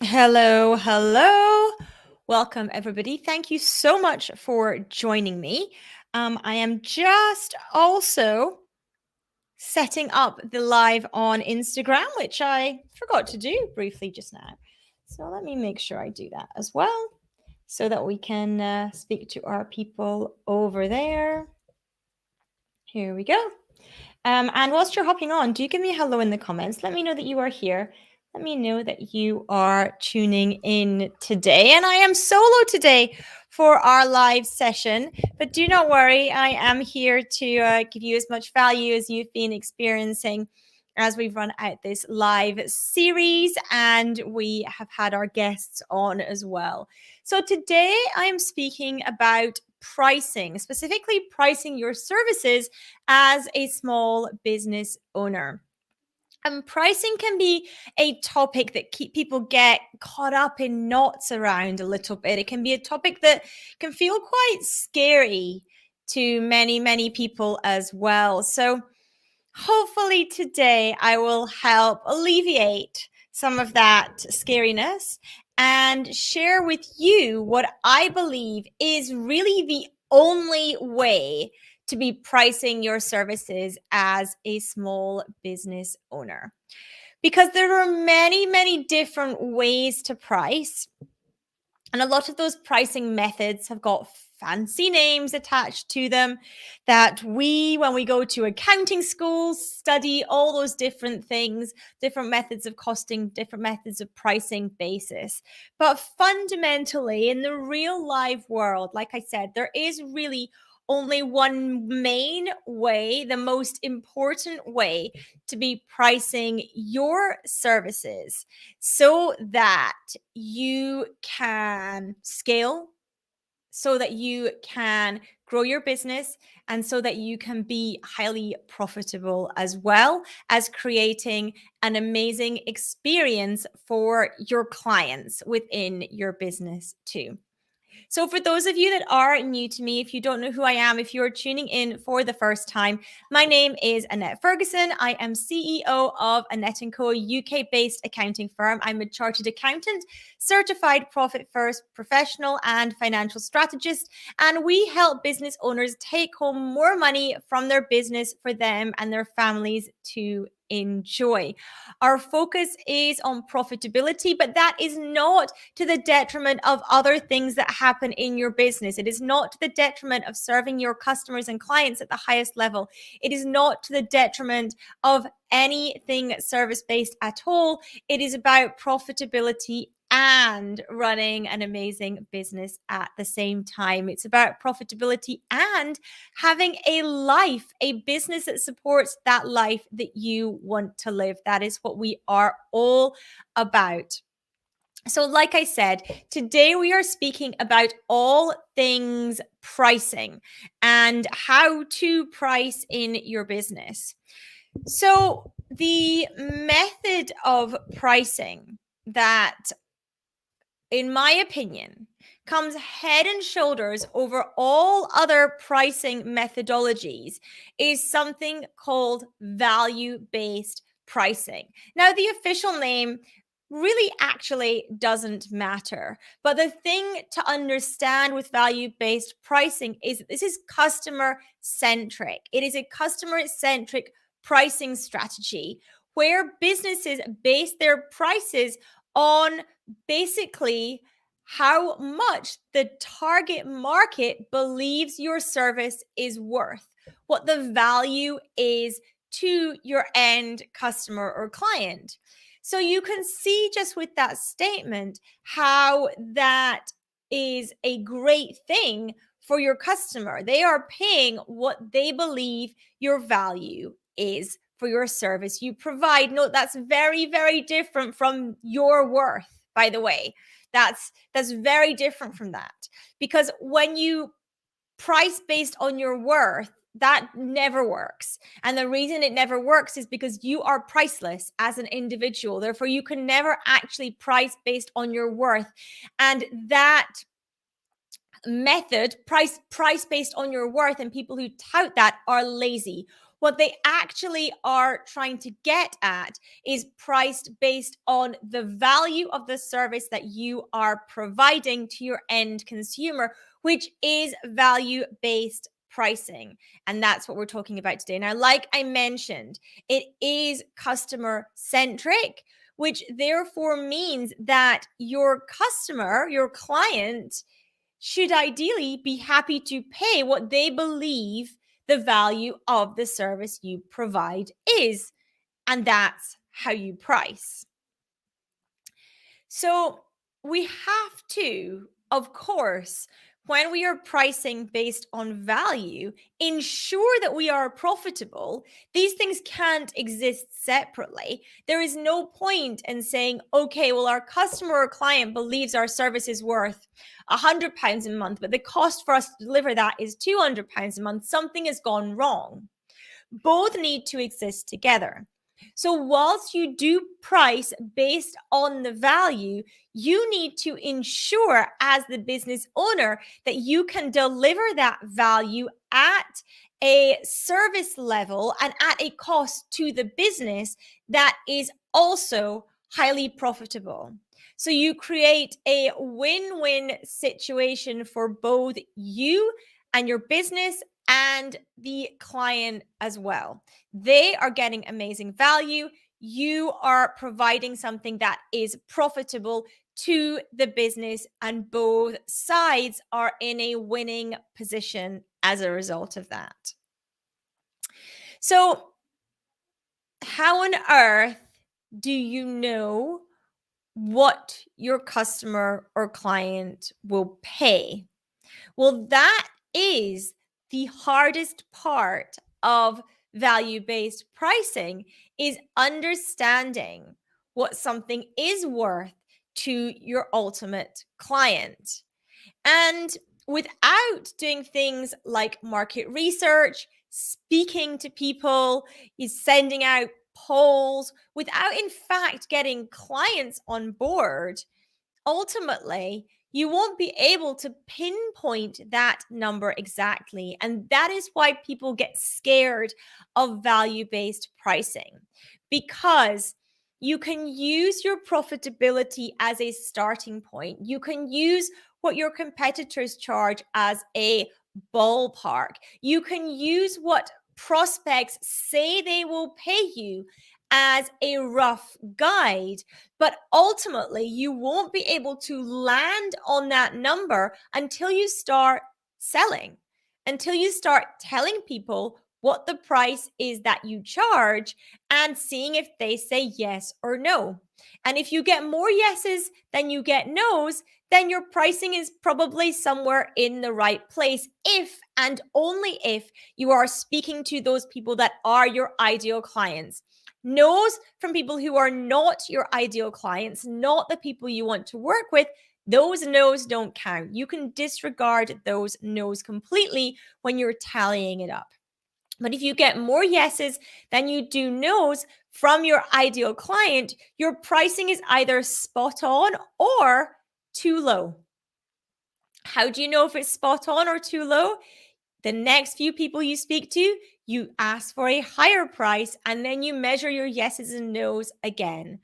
Hello, hello. Welcome, everybody. Thank you so much for joining me. I am just also setting up the live on Instagram, which I forgot to do briefly just now. So let me make sure I do that as well so that we can speak to our people over there. Here we go. And whilst you're hopping on, do give me a hello in the comments. Let me know that you are here. Let me know that you are tuning in today. And I am solo today for our live session, but do not worry. I am here to give you as much value as you've been experiencing as we've run out this live series, and we have had our guests on as well. So today I am speaking about pricing, specifically pricing your services as a small business owner. And pricing can be a topic that people get caught up in knots around a little bit. It can be a topic that can feel quite scary to many people as well. So hopefully today I will help alleviate some of that scariness and share with you what I believe is really the only way to be pricing your services as a small business owner. Because there are many different ways to price, and a lot of those pricing methods have got fancy names attached to them that when we go to accounting schools, study all those different things, different methods of costing, different methods of pricing basis. But fundamentally, in the real life world, like I said, there is really only one main way, the most important way to be pricing your services so that you can scale, so that you can grow your business, and so that you can be highly profitable, as well as creating an amazing experience for your clients within your business too. So, for those of you that are new to me, if you don't know who I am, if you are tuning in for the first time, my name is Annette Ferguson. I am CEO of Annette & Co, UK-based accounting firm. I'm a chartered accountant, certified profit first professional, and financial strategist. And we help business owners take home more money from their business for them and their families to enjoy. Our focus is on profitability, but that is not to the detriment of other things that happen in your business. It is not to the detriment of serving your customers and clients at the highest level. It is not to the detriment of anything service-based at all. It is about profitability and running an amazing business at the same time. It's about profitability and having a life, a business that supports that life that you want to live. That is what we are all about. So, like I said, today we are speaking about all things pricing and how to price in your business. So, the method of pricing that, in my opinion, comes head and shoulders over all other pricing methodologies is something called value-based pricing. Now, the official name really actually doesn't matter. But the thing to understand with value-based pricing is this is customer-centric. It is a customer-centric pricing strategy where businesses base their prices on basically how much the target market believes your service is worth, what the value is to your end customer or client. So you can see just with that statement how that is a great thing for your customer. They are paying what they believe your value is for your service you provide. No, that's very different from your worth, by the way. That's very different from that. Because when you price based on your worth, that never works. And the reason it never works is because you are priceless as an individual. Therefore, you can never actually price based on your worth. And that method, price based on your worth, and people who tout that are lazy. What they actually are trying to get at is priced based on the value of the service that you are providing to your end consumer, which is value-based pricing. And that's what we're talking about today. Now, like I mentioned, it is customer centric, which therefore means that your customer, your client, should ideally be happy to pay what they believe the value of the service you provide is. And that's how you price. So we have to, of course, when we are pricing based on value, ensure that we are profitable. These things can't exist separately. There is no point in saying, okay, well, our customer or client believes our service is worth £100 a month, but the cost for us to deliver that is £200 a month. Something has gone wrong. Both need to exist together. So whilst you do price based on the value, you need to ensure as the business owner that you can deliver that value at a service level and at a cost to the business that is also highly profitable. So you create a win-win situation for both you and your business and the client as well. They are getting amazing value. You are providing something that is profitable to the business, and both sides are in a winning position as a result of that. So, how on earth do you know what your customer or client will pay? Well, that is the hardest part of value-based pricing, is understanding what something is worth to your ultimate client. And without doing things like market research, speaking to people, is sending out polls, without in fact getting clients on board, ultimately, you won't be able to pinpoint that number exactly. And that is why people get scared of value-based pricing, because you can use your profitability as a starting point. You can use what your competitors charge as a ballpark. You can use what prospects say they will pay you as a rough guide, but ultimately you won't be able to land on that number until you start selling, until you start telling people what the price is that you charge and seeing if they say yes or no. And if you get more yeses than you get no's, then your pricing is probably somewhere in the right place, if and only if you are speaking to those people that are your ideal clients. No's from people who are not your ideal clients, not the people you want to work with, those no's don't count. You can disregard those no's completely when you're tallying it up. But if you get more yeses than you do no's from your ideal client, your pricing is either spot on or too low. How do you know if it's spot on or too low? The next few people you speak to, you ask for a higher price, and then you measure your yeses and nos again.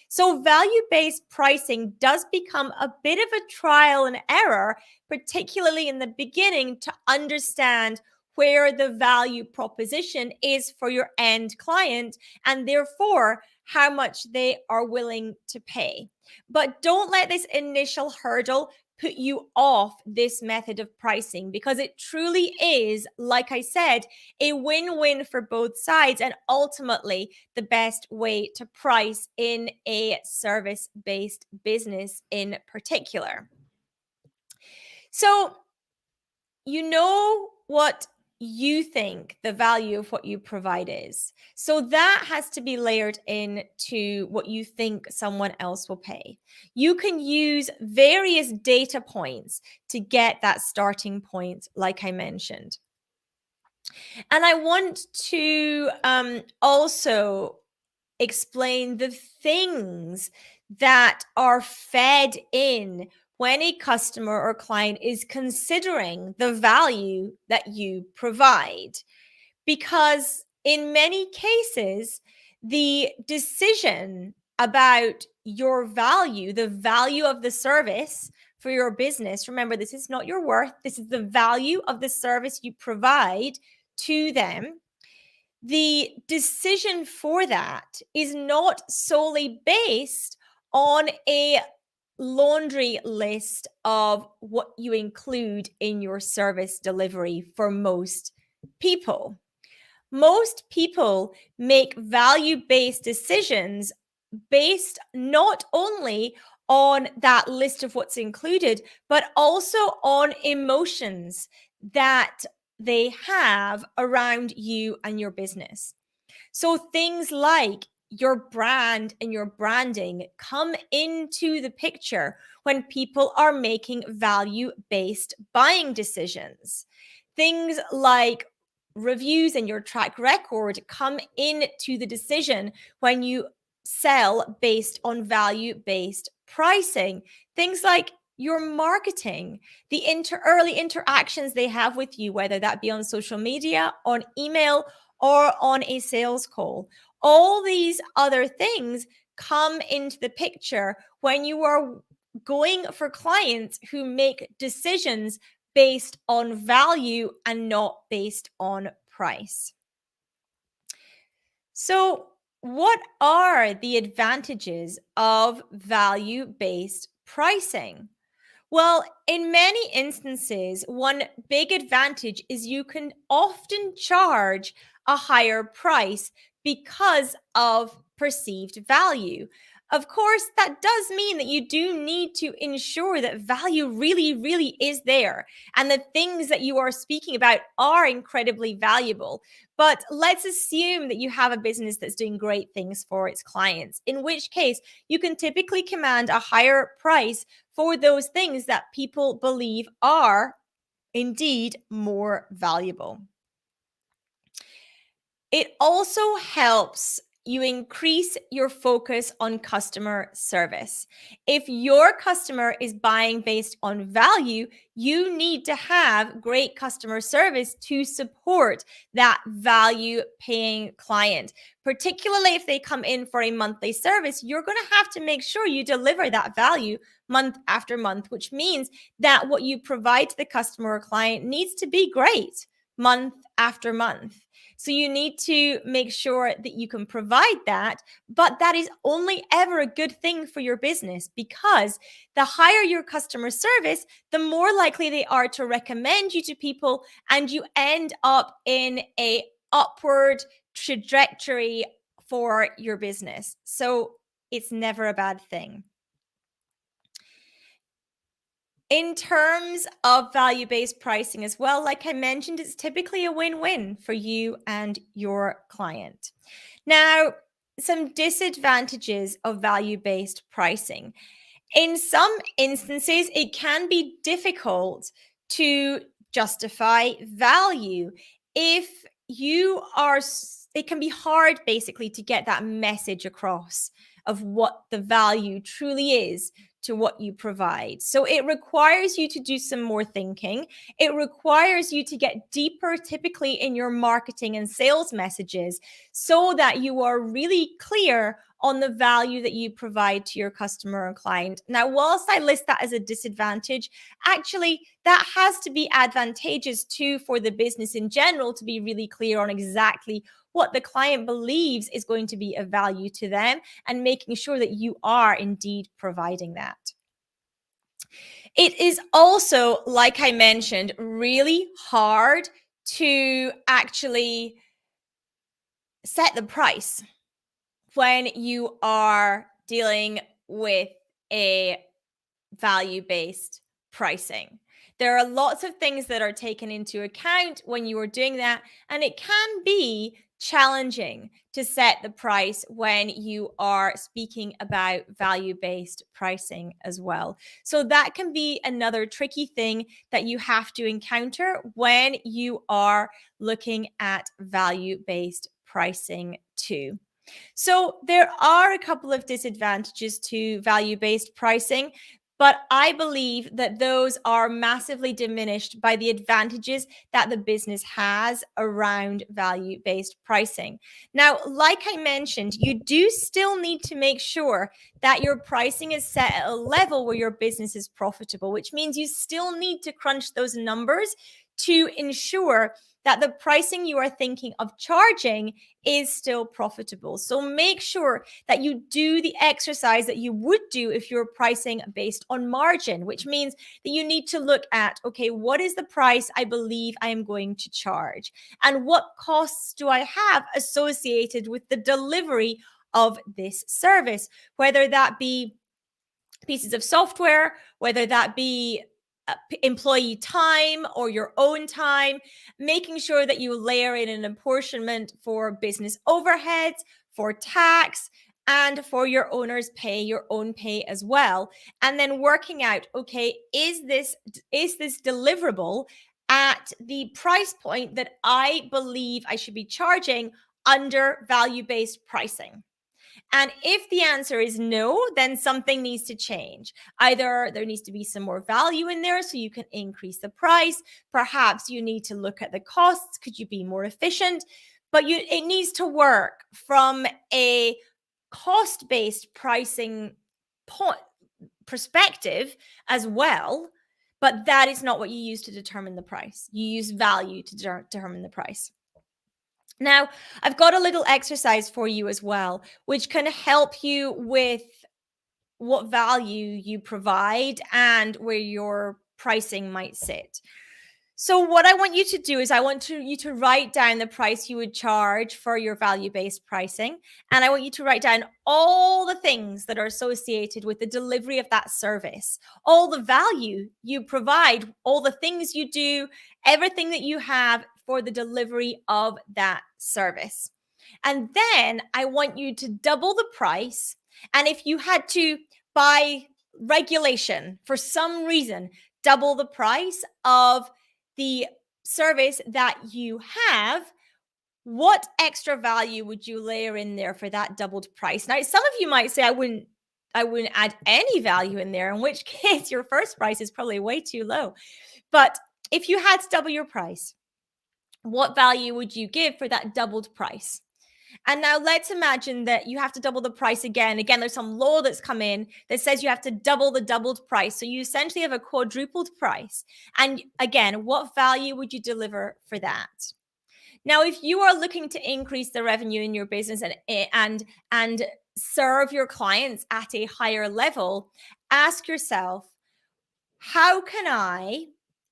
So value-based pricing does become a bit of a trial and error, particularly in the beginning, to understand where the value proposition is for your end client, and therefore how much they are willing to pay. But don't let this initial hurdle put you off this method of pricing, because it truly is, like I said, a win-win for both sides, and ultimately the best way to price in a service-based business in particular. So, you know what you think the value of what you provide is. So that has to be layered into what you think someone else will pay. You can use various data points to get that starting point, like I mentioned. And I want to also explain the things that are fed in when a customer or client is considering the value that you provide. Because in many cases, the decision about your value, the value of the service for your business, remember, this is not your worth, this is the value of the service you provide to them. The decision for that is not solely based on a laundry list of what you include in your service delivery for most people. Most people make value-based decisions based not only on that list of what's included, but also on emotions that they have around you and your business. So things like your brand and your branding come into the picture when people are making value-based buying decisions. Things like reviews and your track record come into the decision when you sell based on value-based pricing. Things like your marketing, the early interactions they have with you, whether that be on social media, on email, or on a sales call. All these other things come into the picture when you are going for clients who make decisions based on value and not based on price. So, what are the advantages of value-based pricing? Well, in many instances, one big advantage is you can often charge a higher price because of perceived value. Of course, that does mean that you do need to ensure that value really, really is there and the things that you are speaking about are incredibly valuable. But let's assume that you have a business that's doing great things for its clients, in which case you can typically command a higher price for those things that people believe are indeed more valuable. It also helps you increase your focus on customer service. If your customer is buying based on value, you need to have great customer service to support that value paying client. Particularly if they come in for a monthly service, you're going to have to make sure you deliver that value month after month, which means that what you provide to the customer or client needs to be great month after month. So you need to make sure that you can provide that, but that is only ever a good thing for your business, because the higher your customer service, the more likely they are to recommend you to people, and you end up in a upward trajectory for your business. So it's never a bad thing. In terms of value-based pricing as well, like I mentioned, it's typically a win-win for you and your client. Now, some disadvantages of value-based pricing. In some instances, it can be difficult to justify value. If you are, it can be hard basically to get that message across of what the value truly is to what you provide. So it requires you to do some more thinking. It requires you to get deeper, typically in your marketing and sales messages, so that you are really clear on the value that you provide to your customer and client. Now, whilst I list that as a disadvantage, actually, that has to be advantageous too for the business in general, to be really clear on exactly what the client believes is going to be of value to them, and making sure that you are indeed providing that. It is also, like I mentioned, really hard to actually set the price when you are dealing with a value-based pricing. There are lots of things that are taken into account when you are doing that, and it can be challenging to set the price when you are speaking about value-based pricing as well. So that can be another tricky thing that you have to encounter when you are looking at value-based pricing too. So there are a couple of disadvantages to value-based pricing. But I believe that those are massively diminished by the advantages that the business has around value-based pricing. Now, like I mentioned, you do still need to make sure that your pricing is set at a level where your business is profitable, which means you still need to crunch those numbers to ensure that the pricing you are thinking of charging is still profitable. So make sure that you do the exercise that you would do if you're pricing based on margin, which means that you need to look at, okay, what is the price I believe I am going to charge? And what costs do I have associated with the delivery of this service? Whether that be pieces of software, whether that be employee time or your own time, making sure that you layer in an apportionment for business overheads, for tax, and for your owner's pay, your own pay as well. And then working out, okay, is this deliverable at the price point that I believe I should be charging under value-based pricing? And if the answer is no, then something needs to change. Either there needs to be some more value in there so you can increase the price. Perhaps you need to look at the costs. Could you be more efficient? But it needs to work from a cost-based pricing perspective as well. But that is not what you use to determine the price. You use value to determine the price. Now, I've got a little exercise for you as well, which can help you with what value you provide and where your pricing might sit. So what I want you to do is I want you to write down the price you would charge for your value-based pricing. And I want you to write down all the things that are associated with the delivery of that service, all the value you provide, all the things you do, everything that you have for the delivery of that service. And then I want you to double the price. And if you had to, by regulation, for some reason, double the price of the service that you have, what extra value would you layer in there for that doubled price? Now, some of you might say, I wouldn't add any value in there, in which case your first price is probably way too low. But if you had to double your price, what value would you give for that doubled price? And now let's imagine that you have to double the price again. Again, there's some law that's come in that says you have to double the doubled price. So you essentially have a quadrupled price. And again, what value would you deliver for that? Now, if you are looking to increase the revenue in your business and serve your clients at a higher level, ask yourself,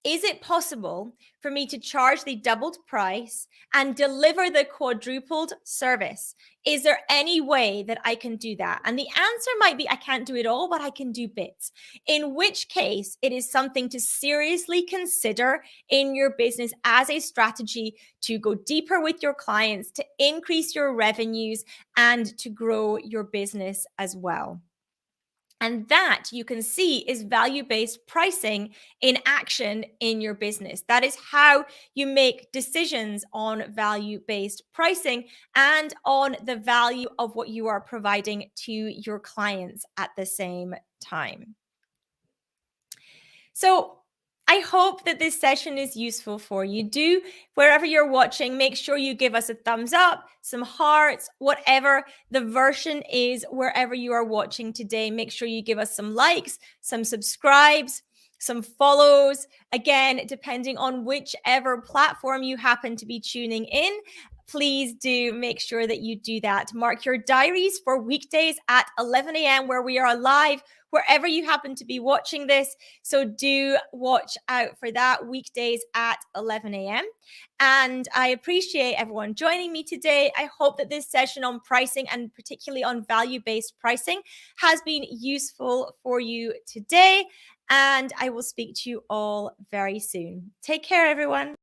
is it possible for me to charge the doubled price and deliver the quadrupled service? Is there any way that I can do that? And the answer might be, I can't do it all, but I can do bits. In which case, it is something to seriously consider in your business as a strategy to go deeper with your clients, to increase your revenues, and to grow your business as well. And that you can see is value-based pricing in action in your business. That is how you make decisions on value-based pricing and on the value of what you are providing to your clients at the same time. So I hope that this session is useful for you. Wherever you're watching, make sure you give us a thumbs up, some hearts, whatever the version is, wherever you are watching today. Make sure you give us some likes, some subscribes, some follows. Again, depending on whichever platform you happen to be tuning in, please do make sure that you do that. Mark your diaries for weekdays at 11 a.m. where we are live, wherever you happen to be watching this. So do watch out for that, weekdays at 11 a.m. And I appreciate everyone joining me today. I hope that this session on pricing and particularly on value-based pricing has been useful for you today. And I will speak to you all very soon. Take care, everyone.